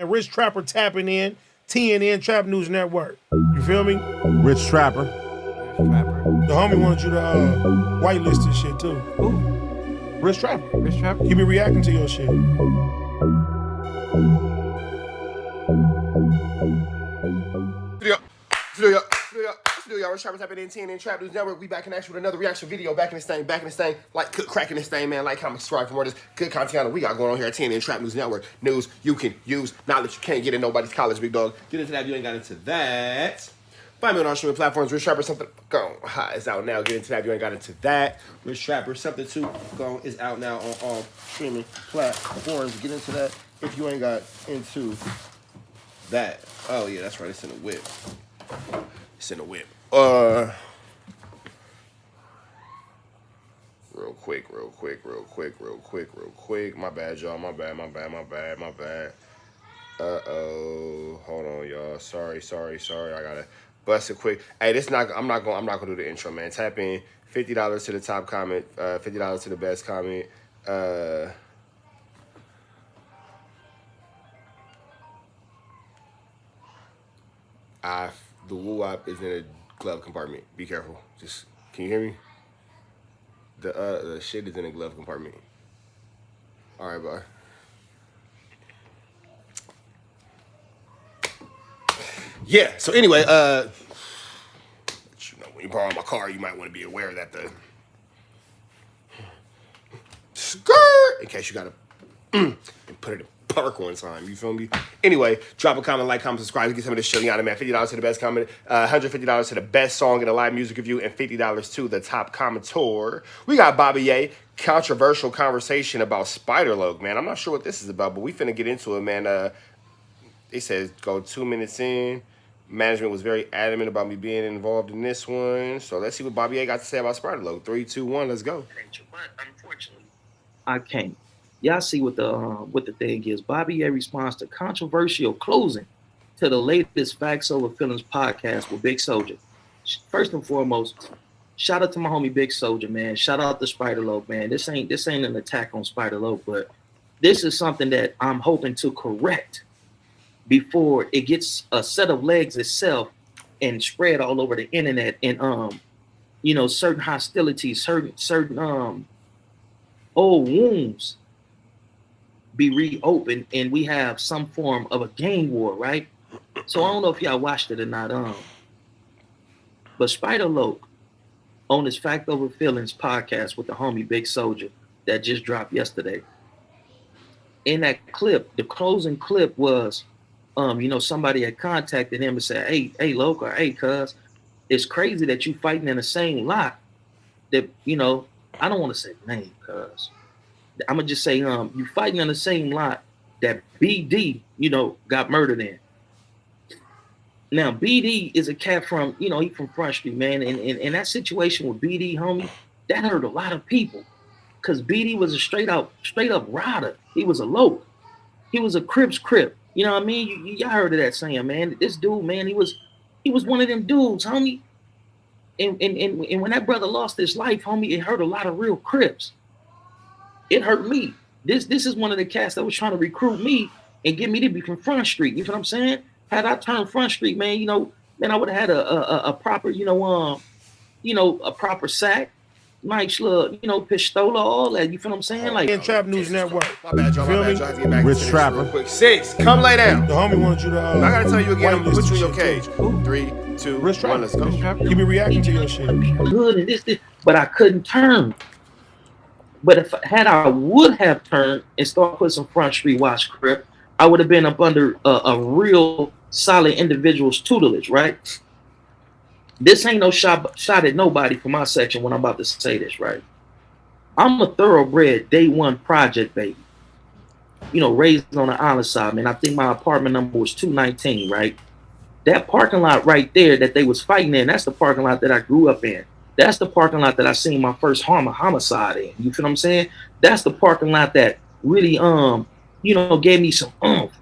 And Rich Trapper tapping in, TNN Trap News Network. You feel me? Rich Trapper. The homie wanted you to whitelist this shit too. Who? Rich Trapper. Rich Trapper? He be reacting to your shit. Y'all, Rich Trapper tapping in TNN Trap News Network. We back in action with another reaction video. Back in this thing. Like, cracking this thing, man. Like, comment, subscribe for more of this good content we got going on here at TNN Trap News Network. News you can use, knowledge you can't get in nobody's college, big dog. Get into that if you ain't got into that. Find me on our streaming platforms. Rich Trapper, something go. It's out now. Get into that if you ain't got into that. Rich Trapper, something to go is out now on all streaming platforms. Get into that if you ain't got into that. Oh yeah, that's right. It's in the whip. It's in the whip. Real quick. My bad, y'all. My bad. Hold on, y'all. Sorry. I gotta bust it quick. Hey, I'm not gonna do the intro, man. Tap in $50 to the top comment, $50 to the best comment. The woo-wop is in a glove compartment. Be careful. Just, can you hear me? The shit is in a glove compartment. All right, bye. Yeah, so anyway, you know, when you borrow my car, you might want to be aware that the skirt, in case you gotta and put it in park one time, you feel me? Anyway, drop a comment, like, comment, subscribe, get some of this shit on, man. $50 to the best comment, $150 to the best song in a live music review, and $50 to the top commentator. We got Bobby Ye, controversial conversation about Spider-Loc, man. I'm not sure what this is about, but we finna get into it, man. They said go 2 minutes in. Management was very adamant about me being involved in this one. So let's see what Bobby A got to say about Spider-Loc. 3, 2, 1, let's go. But unfortunately, I can't. Y'all see what the thing is. Bobby A responds to controversial closing to the latest Facts Over Feelings podcast with Big Soldier. First and foremost, shout out to my homie Big Soldier, man. Shout out to Spider-Loc, man. This ain't an attack on Spider-Loc, but this is something that I'm hoping to correct before it gets a set of legs itself and spread all over the internet, and you know, certain hostilities, certain old wounds be reopened, and we have some form of a gang war, right? So I don't know if y'all watched it or not, but Spider-Loc on his Fact Over Feelings podcast with the homie Big Soldier that just dropped yesterday. In that clip, the closing clip was, you know, somebody had contacted him and said, hey, Loc, or hey, cuz, it's crazy that you fighting in the same lot that, you know, I don't want to say name, cuz. I'm going to just say, you fighting in the same lot that BD, you know, got murdered in. Now, BD is a cat from, you know, he from Front Street, man. And that situation with BD, homie, that hurt a lot of people. Because BD was a straight up rider. He was a Loc. He was a Crips Crip. You know what I mean? Y'all heard of that saying, man. This dude, man, he was one of them dudes, homie. And when that brother lost his life, homie, it hurt a lot of real Crips. It hurt me. This is one of the cats that was trying to recruit me and get me to be from Front Street. You know what I'm saying? Had I turned Front Street, man, you know, man, I would have had a proper, you know, a proper sack. Nice little, you know, pistola, all that. You feel what I'm saying? Like, TNN Trap News Network. My bad, y'all. I have to get back Rich to this Trapper. real quick. 6, come lay down. The homie wanted you to I gotta tell you again, I'm gonna put you in your whitelist cage. this shit, 3, 2, Rich 1, let's go. He be reacting to your shit. good and this, but I couldn't turn. But if I would have turned and started putting some Front Street Watch Crip, I would have been up under a real solid individual's tutelage, right? This ain't no shot at nobody from my section when I'm about to say this, right? I'm a thoroughbred day one project baby. You know, raised on the island side, man. I think my apartment number was 219, right? That parking lot right there that they was fighting in, that's the parking lot that I grew up in. That's the parking lot that I seen my first homicide in. You feel what I'm saying? That's the parking lot that really, you know, gave me some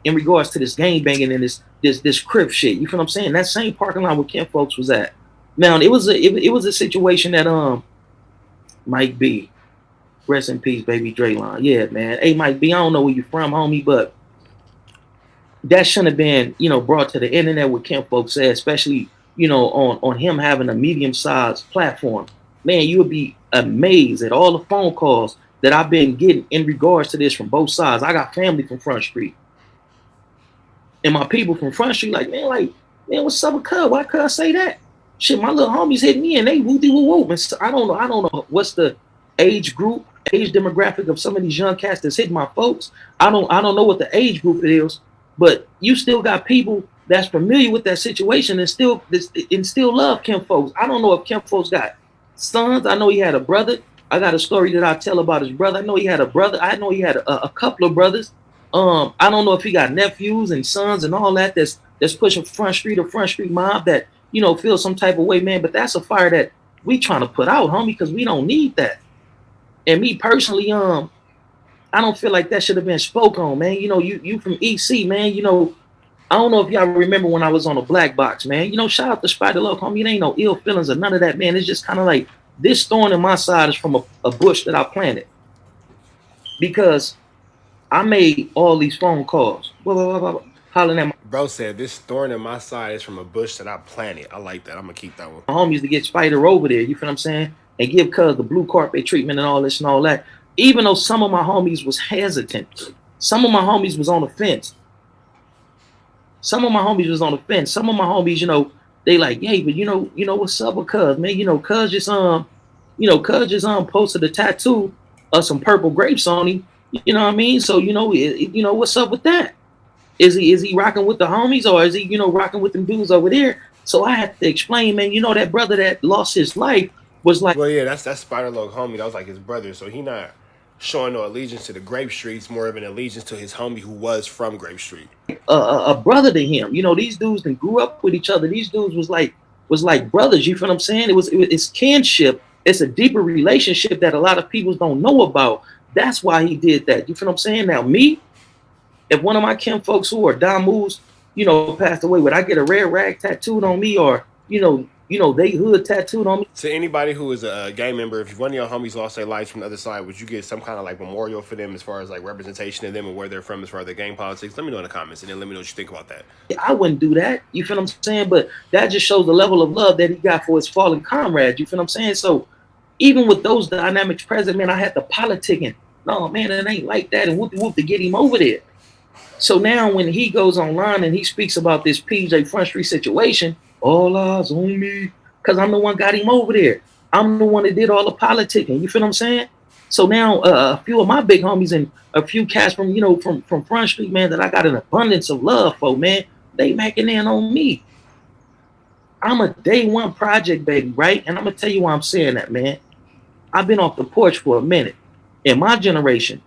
in regards to this gang banging and this Crip shit. You feel what I'm saying? That same parking lot where Ken folks was at. Now it was a situation that Mike B, rest in peace, baby Draylon. Yeah, man. Hey, Mike B, I don't know where you from, homie, but that shouldn't have been, brought to the internet what Kim folks said, especially, on him having a medium-sized platform. Man, you would be amazed at all the phone calls that I've been getting in regards to this from both sides. I got family from Front Street. And my people from Front Street, man, what's up with Cuz? Why Cuz say that? Shit, my little homies hit me and they whoopty whoop whoop. And I don't know what's the age group, age demographic of some of these young cats that's hitting my folks. I don't know what the age group it is, but you still got people that's familiar with that situation and still love Kim folks. I don't know if Kim folks got sons. I know he had a brother. I got a story that I tell about his brother. I know he had a brother. I know he had a couple of brothers. I don't know if he got nephews and sons and all that that's pushing Front Street or Front Street mob that, feel some type of way, man. But that's a fire that we trying to put out, homie, because we don't need that. And me personally, I don't feel like that should have been spoke on, man. You from EC, man. I don't know if y'all remember when I was on a Black Box, man. Shout out to Spider Loc, homie. It ain't no ill feelings or none of that, man. It's just kind of like this thorn in my side is from a bush that I planted. Because I made all these phone calls. Hollering at my Bro said this thorn in my side is from a bush that I planted. I like that. I'm gonna keep that one. homies to get Spider over there, you feel what I'm saying? And give Cuz the blue carpet treatment and all this and all that. Even though some of my homies was hesitant. Some of my homies was on the fence. Some of my homies, they like, hey, but what's up with Cuz, man? Cuz just posted a tattoo of some purple grapes on him. You know what I mean? So what's up with that? Is he rocking with the homies, or is he rocking with them dudes over there? So I had to explain, man. That brother that lost his life was like, well, yeah, that's Spider Loc homie. That was like his brother. So he not showing no allegiance to the Grape Streets, more of an allegiance to his homie who was from Grape Street. A brother to him. These dudes that grew up with each other. These dudes was like brothers. You feel what I'm saying? It's kinship. It's a deeper relationship that a lot of people don't know about. That's why he did that. You feel what I'm saying? Now me, if one of my kin folks who are Damus, passed away, would I get a red rag tattooed on me, or they hood tattooed on me? To anybody who is a gang member, if one of your homies lost their lives from the other side, would you get some kind of like memorial for them as far as like representation of them and where they're from as far as their gang politics? Let me know in the comments, and then let me know what you think about that. I wouldn't do that. You feel what I'm saying? But that just shows the level of love that he got for his fallen comrades. You feel what I'm saying? So even with those dynamics present, man, I had the politicking. No, man, it ain't like that, and whoop to get him over there. So now when he goes online and he speaks about this PJ Front Street situation, all eyes on me, because I'm the one got him over there. I'm the one that did all the politicking. You feel what I'm saying? So now a few of my big homies and a few cats from from Front Street, man, that I got an abundance of love for, man, they macking in on me. I'm a day one project baby, right? And I'm gonna tell you why I'm saying that, man. I've been off the porch for a minute. In my generation,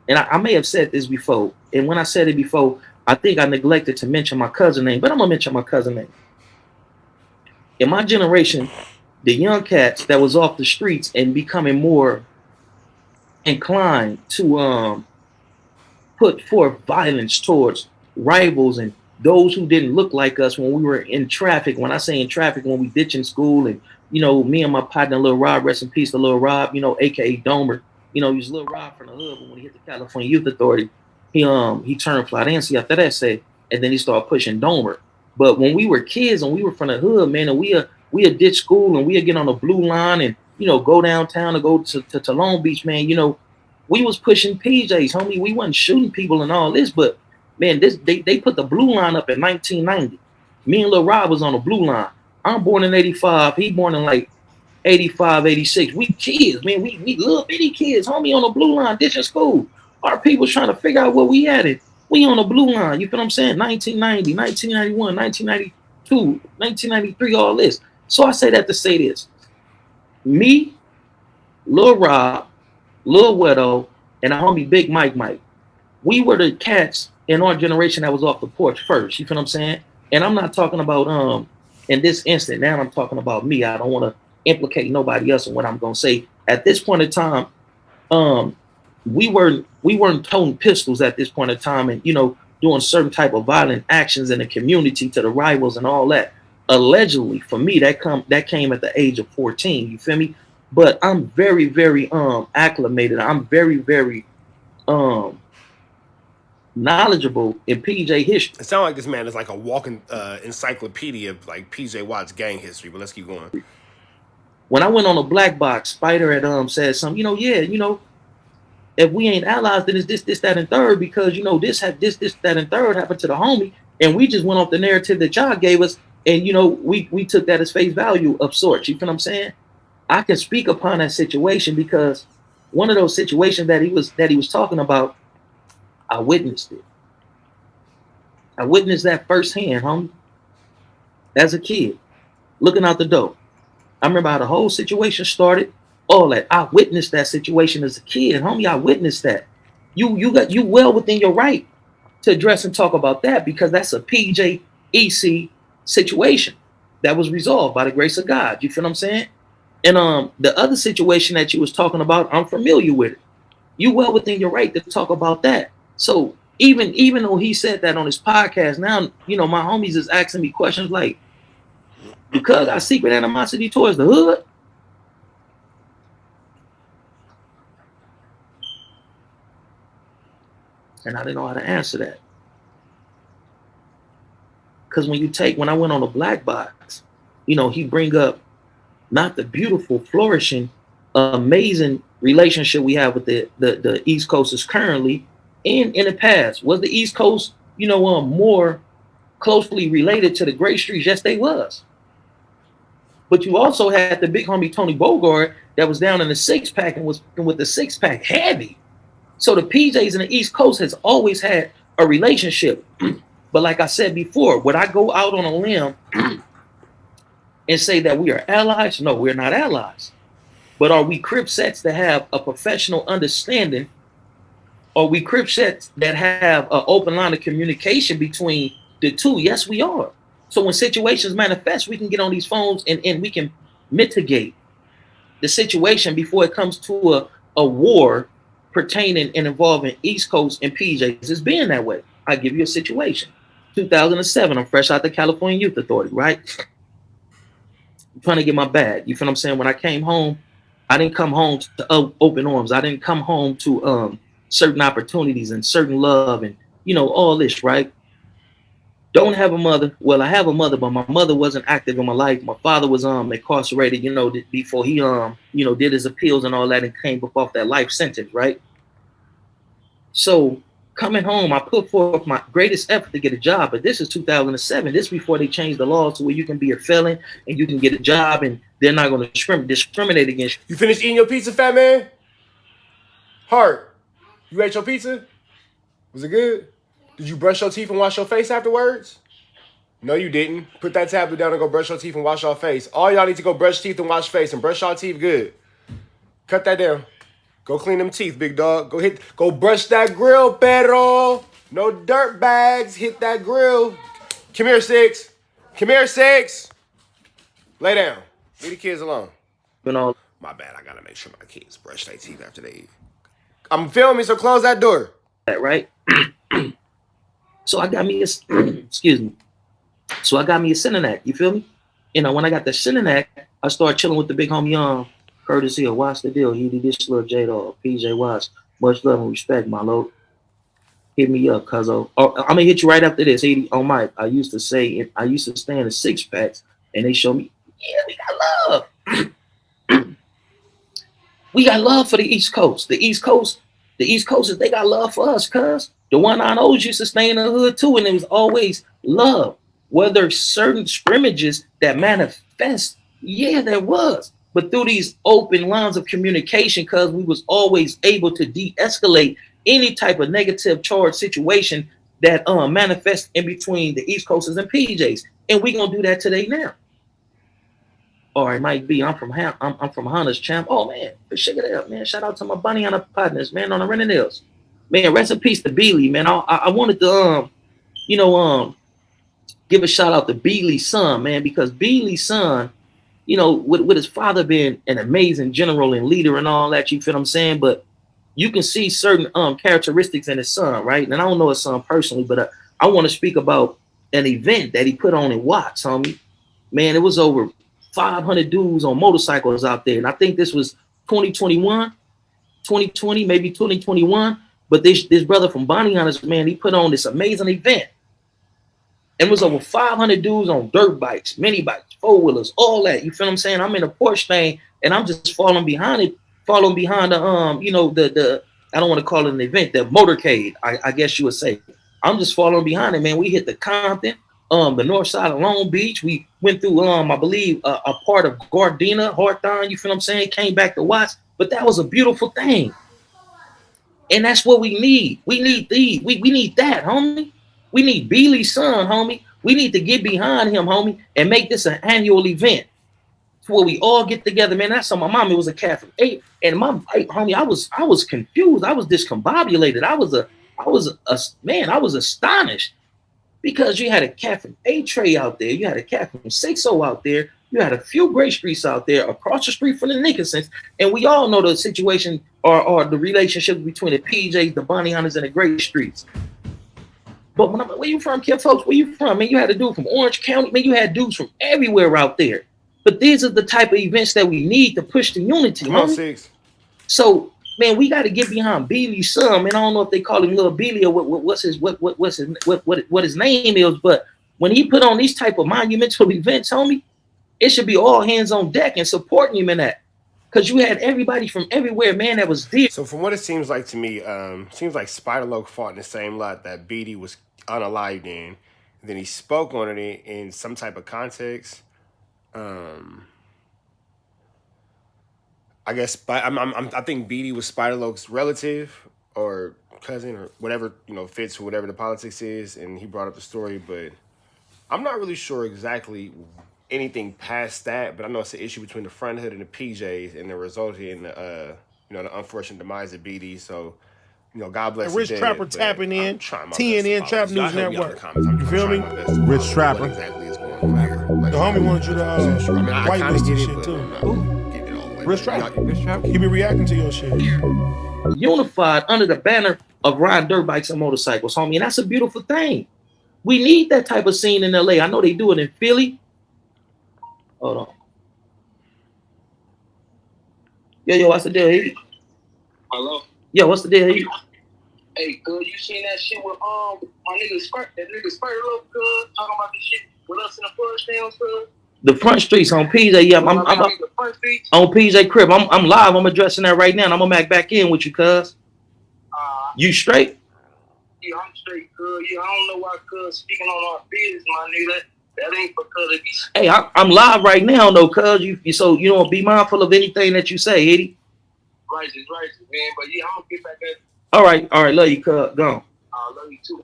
and I may have said this before, and when I said it before, I think I neglected to mention my cousin name, but I'm gonna mention my cousin name. In my generation, the young cats that was off the streets and becoming more inclined to put forth violence towards rivals and those who didn't look like us when we were in traffic. When I say in traffic, when we ditching school, and me and my partner Lil Rob, rest in peace to Lil Rob, aka Domer. He was Lil Rob from the hood, but when he hit the California Youth Authority, he turned Florence after that, and then he started pushing Domer. But when we were kids and we were from the hood, man, and we ditch school and we get on the blue line and go downtown and go to Long Beach, man. We was pushing PJs, homie. We wasn't shooting people and all this, but man, they put the blue line up in 1990. Me and Lil Rob was on the blue line. I'm born in 85. He born in like 85, 86. We kids, man. We little bitty kids, homie, on the blue line, ditching school. Our people's trying to figure out where we at it. We on the blue line, you feel what I'm saying? 1990, 1991, 1992, 1993, all this. So I say that to say this. Me, Lil Rob, Lil Wedo, and a homie Big Mike. We were the cats in our generation that was off the porch first, you feel what I'm saying? And I'm not talking about in this instant, now I'm talking about me. I don't want to implicate nobody else in what I'm gonna say. At this point in time, we weren't toting pistols at this point in time, and doing certain type of violent actions in the community to the rivals and all that. Allegedly, for me, that came at the age of 14. You feel me? But I'm very, very acclimated. I'm very, very knowledgeable in PJ history. It sounds like this man is like a walking encyclopedia of like PJ Watt's gang history. But let's keep going. When I went on a black box, Spider had said something, if we ain't allies, then it's this, that, and third, because this, that, and third happened to the homie, and we just went off the narrative that y'all gave us, and we took that as face value of sorts. You feel what I'm saying? I can speak upon that situation because one of those situations that he was talking about, I witnessed it. I witnessed that firsthand, homie. As a kid, looking out the door. I remember how the whole situation started. All that. I witnessed that situation as a kid, homie. I witnessed that. You well within your right to address and talk about that, because that's a PJEC situation that was resolved by the grace of God. You feel what I'm saying? And the other situation that you was talking about, I'm familiar with it. You well within your right to talk about that. So even though he said that on his podcast, now my homies is asking me questions like, because I secret animosity towards the hood. And I didn't know how to answer that. Because when I went on a black box, he bring up not the beautiful, flourishing, amazing relationship we have with the East Coasters currently and in the past. Was the East Coast, more closely related to the Great Streets? Yes, they was. But you also had the big homie Tony Bogart that was down in the six pack and was with the six pack heavy. So the PJs in the East Coast has always had a relationship. But like I said before, would I go out on a limb and say that we are allies? No, we're not allies. But are we Crip sets that have a professional understanding? Are we Crip sets that have an open line of communication between the two? Yes, we are. So when situations manifest, we can get on these phones and we can mitigate the situation before it comes to a war pertaining and involving East Coast and PJs. It's being that way. I give you a situation. 2007, I'm fresh out the California Youth Authority, right? I'm trying to get my bag. You feel what I'm saying? When I came home, I didn't come home to open arms. I didn't come home to certain opportunities and certain love and, all this, right? Don't have a mother. Well, I have a mother, but my mother wasn't active in my life. My father was incarcerated, before he did his appeals and all that and came up off that life sentence, right? So coming home, I put forth my greatest effort to get a job, but this is 2007. This is before they changed the laws to where you can be a felon and you can get a job and they're not going to discriminate against you. You finished eating your pizza, fat man? Hart, you ate your pizza? Was it good? Did you brush your teeth and wash your face afterwards? No, you didn't. Put that tablet down and go brush your teeth and wash your face. All y'all need to go brush teeth and wash face and brush your teeth good. Cut that down. Go clean them teeth, big dog. Go brush that grill, Pedro. No dirt bags. Hit that grill. Come here, Six. Come here, Six. Lay down. Leave the kids alone. My bad. I gotta make sure my kids brush their teeth after they eat. I'm filming, so close that door. Right? So I got me excuse me. So I got me a Cinenac. You feel me? When I got the Cinenac, I started chilling with the big homie courtesy of Watch the Deal. He did this little J-Dog, PJ Watts. Much love and respect, my lord. Hit me up, cuzzo. Oh, I'm gonna hit you right after this. 80 on Mike. I used to stay in the six packs, and they show me, yeah, we got love. We got love for the East Coast. The East Coasters, they got love for us, cuz. The 190s used to stay in the hood too, and it was always love. Whether certain scrimmages that manifest, yeah, there was. But through these open lines of communication, cuz we was always able to de-escalate any type of negative charge situation that manifests in between the East Coasters and PJs. And we gonna do that today now. All right, Mike B, I'm from Hunter's champ. Oh man, check it out, man. Shout out to my Bunny on the partners, man, on the Renting Hills. Man, rest in peace to Beely, man. I wanted to give a shout out to Beely's son, man, because Beely's son, with his father being an amazing general and leader and all that, you feel what I'm saying? But you can see certain characteristics in his son, right? And I don't know his son personally, but I want to speak about an event that he put on in Watts, homie. Man, it was over 500 dudes on motorcycles out there. And I think this was 2021, 2020, maybe 2021. But this brother from Bounty Hunters, man, he put on this amazing event. And it was over 500 dudes on dirt bikes, mini bikes, four-wheelers, all that. You feel what I'm saying? I'm in a Porsche thing, and I'm just following behind it, following behind the you know, the I don't want to call it an event, the motorcade, I guess you would say. I'm just following behind it, man. We hit the Compton, the north side of Long Beach. We went through, I believe, a part of Gardena, Hawthorne, you feel what I'm saying? Came back to Watts, but that was a beautiful thing. And that's what we need. We need these. We need that, homie. We need Beely's son, homie. We need to get behind him, homie, and make this an annual event where we all get together, man. That's on my mom. It was a Catholic. Hey, and my homie, I was confused. I was discombobulated. I was astonished because you had a cat from A-Tray out there. You had a cat from 6-0 out there. You had a few Great Streets out there across the street from the Nickersons. And we all know the situation or the relationship between the PJs, the Bounty Hunters, and the Great Streets. But when where you from, kid folks? Where you from? Man, you had a dude from Orange County. Man, you had dudes from everywhere out there. But these are the type of events that we need to push the unity. Come on, Six. So, man, we got to get behind Beely's son. Man, I don't know if they call him Little Beely or what his name is. But when he put on these type of monumental events, homie, it should be all hands on deck and supporting him in that. Because you had everybody from everywhere, man, that was there. So from what it seems like to me, seems like Spider-Loc fought in the same lot that Beatty was unalived in. And then he spoke on it in some type of context. I guess I think Beatty was Spider-Loc's relative or cousin or whatever, you know, fits for whatever the politics is. And he brought up the story, but I'm not really sure exactly anything past that, but I know it's an issue between the front hood and the PJs, and it resulted in the the unfortunate demise of BD. So, you know, God bless. Rich Trapper tapping in, TNN Trap News Network. You feel me? Rich Trapper. Exactly is going on here. Like, The homie wanted you to I whitelist get this it, shit but too. I'm not getting it all the way. Rich Trapper. He be reacting to your shit. Unified under the banner of riding dirt bikes and motorcycles, homie, and that's a beautiful thing. We need that type of scene in LA. I know they do it in Philly. Hold on. Yo, what's the deal here? Hello? Yo, what's the deal here? Hey, cuz, you seen that shit with my nigga Spider-Loc, cuz, talking about this shit with us in the first downs, cuz? The front streets on PJ. Yeah, I'm on PJ Crib. I'm live. I'm addressing that right now. And I'm gonna back in with you, cuz. You straight? Yeah, I'm straight, cuz. Yeah, I don't know why, cuz, speaking on our business, my nigga. That ain't because of these. Hey, I'm live right now, though, cuz. So you don't be mindful of anything that you say, Eddie. Righteous, man. But yeah, I'm gonna get back at you. All right. Love you, cuz. Go on. I love you too.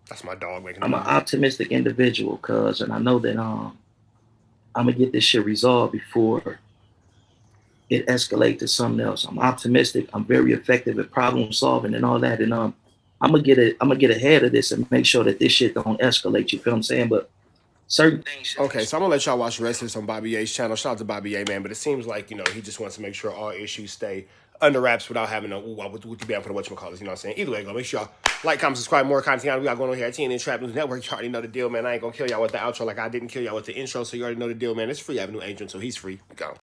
That's my dog making. I'm an optimistic individual, cuz, and I know that I'm gonna get this shit resolved before it escalates to something else. I'm optimistic. I'm very effective at problem solving and all that, and I'm gonna get ahead of this and make sure that this shit don't escalate. You feel what I'm saying? But certain things. Okay, so I'm gonna let y'all watch the rest of this on Bobby A's channel. Shout out to Bobby A, man. But it seems like, you know, he just wants to make sure all issues stay under wraps without having a what you be for the whatchamacallits, you know what I'm saying? Either way, go make sure y'all like, comment, subscribe, more content we got going on here at TNN Trap News Network. You already know the deal, man. I ain't gonna kill y'all with the outro like I didn't kill y'all with the intro, so you already know the deal, man. It's free Avenue Agent, so he's free. Go.